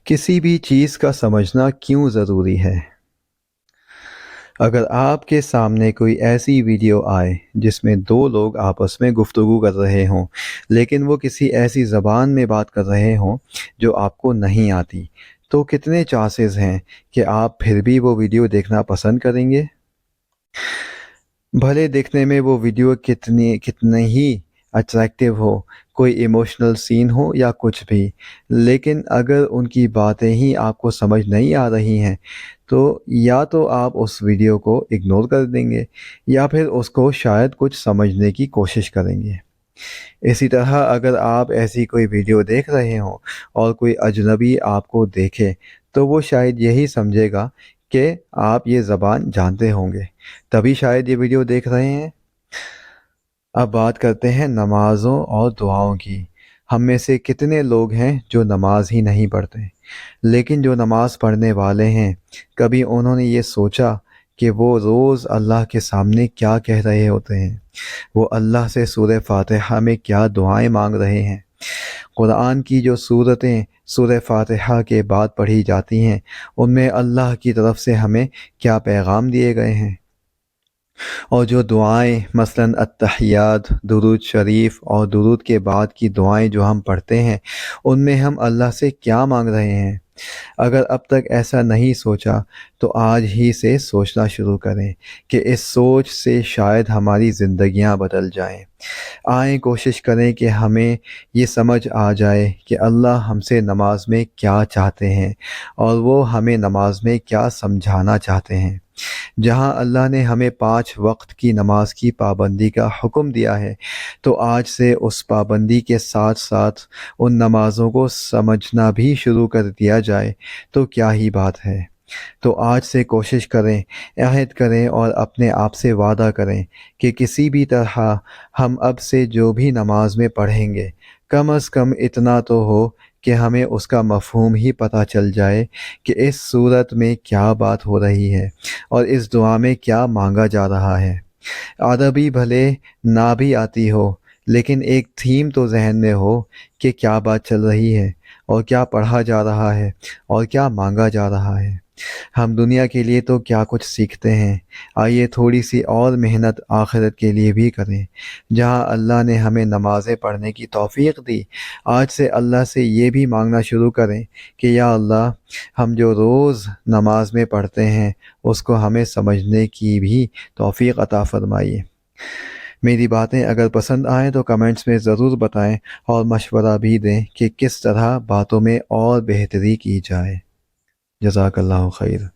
किसी भी चीज़ का समझना क्यों ज़रूरी है। अगर आपके सामने कोई ऐसी वीडियो आए जिसमें दो लोग आपस में गुफ्तगू कर रहे हों, लेकिन वो किसी ऐसी ज़बान में बात कर रहे हों जो आपको नहीं आती, तो कितने चांसेस हैं कि आप फिर भी वो वीडियो देखना पसंद करेंगे? भले दिखने में वो वीडियो कितने ही अट्रैक्टिव हो, कोई इमोशनल सीन हो या कुछ भी, लेकिन अगर उनकी बातें ही आपको समझ नहीं आ रही हैं, तो या तो आप उस वीडियो को इग्नोर कर देंगे या फिर उसको शायद कुछ समझने की कोशिश करेंगे। इसी तरह अगर आप ऐसी कोई वीडियो देख रहे हों और कोई अजनबी आपको देखे, तो वो शायद यही समझेगा कि आप ये ज़बान जानते होंगे, तभी शायद ये वीडियो देख रहे हैं। अब बात करते हैं नमाज़ों और दुआओं की। हम में से कितने लोग हैं जो नमाज ही नहीं पढ़ते, लेकिन जो नमाज पढ़ने वाले हैं, कभी उन्होंने ये सोचा कि वो रोज़ अल्लाह के सामने क्या कह रहे होते हैं? वो अल्लाह से सूरह फातिहा में क्या दुआएं मांग रहे हैं? कुरान की जो सूरतें सूरह फातिहा के बाद पढ़ी जाती हैं, उनमें अल्लाह की तरफ से हमें क्या पैगाम दिए गए हैं? और जो दुआएं मसलन अत्तहियात, दुरूद शरीफ और दुरूद के बाद की दुआएं जो हम पढ़ते हैं, उनमें हम अल्लाह से क्या मांग रहे हैं? अगर अब तक ऐसा नहीं सोचा, तो आज ही से सोचना शुरू करें कि इस सोच से शायद हमारी ज़िंदगियां बदल जाएं। आएँ कोशिश करें कि हमें ये समझ आ जाए कि अल्लाह हमसे नमाज में क्या चाहते हैं और वो हमें नमाज में क्या समझाना चाहते हैं। जहाँ अल्लाह ने हमें 5 वक्त की नमाज की पाबंदी का हुक्म दिया है, तो आज से उस पाबंदी के साथ साथ उन नमाज़ों को समझना भी शुरू कर दिया जाए, तो क्या ही बात है। तो आज से कोशिश करें, अहद करें और अपने आप से वादा करें कि किसी भी तरह हम अब से जो भी नमाज में पढ़ेंगे, कम अज़ कम इतना तो हो कि हमें उसका मफ़हूम ही पता चल जाए कि इस सूरत में क्या बात हो रही है और इस दुआ में क्या मांगा जा रहा है। अरबी भले ना भी आती हो, लेकिन एक थीम तो ज़हन में हो कि क्या बात चल रही है और क्या पढ़ा जा रहा है और क्या मांगा जा रहा है। हम दुनिया के लिए तो क्या कुछ सीखते हैं, आइए थोड़ी सी और मेहनत आखिरत के लिए भी करें। जहाँ अल्लाह ने हमें नमाज़ें पढ़ने की तौफ़ीक दी, आज से अल्लाह से ये भी मांगना शुरू करें कि या अल्लाह, हम जो रोज़ नमाज में पढ़ते हैं उसको हमें समझने की भी तौफ़ीक अता फ़रमाइए। मेरी बातें अगर पसंद आएँ तो कमेंट्स में ज़रूर बताएं और मशवरा भी दें कि किस तरह बातों में और बेहतरी की जाए। जज़ाकल्लाहु खैर।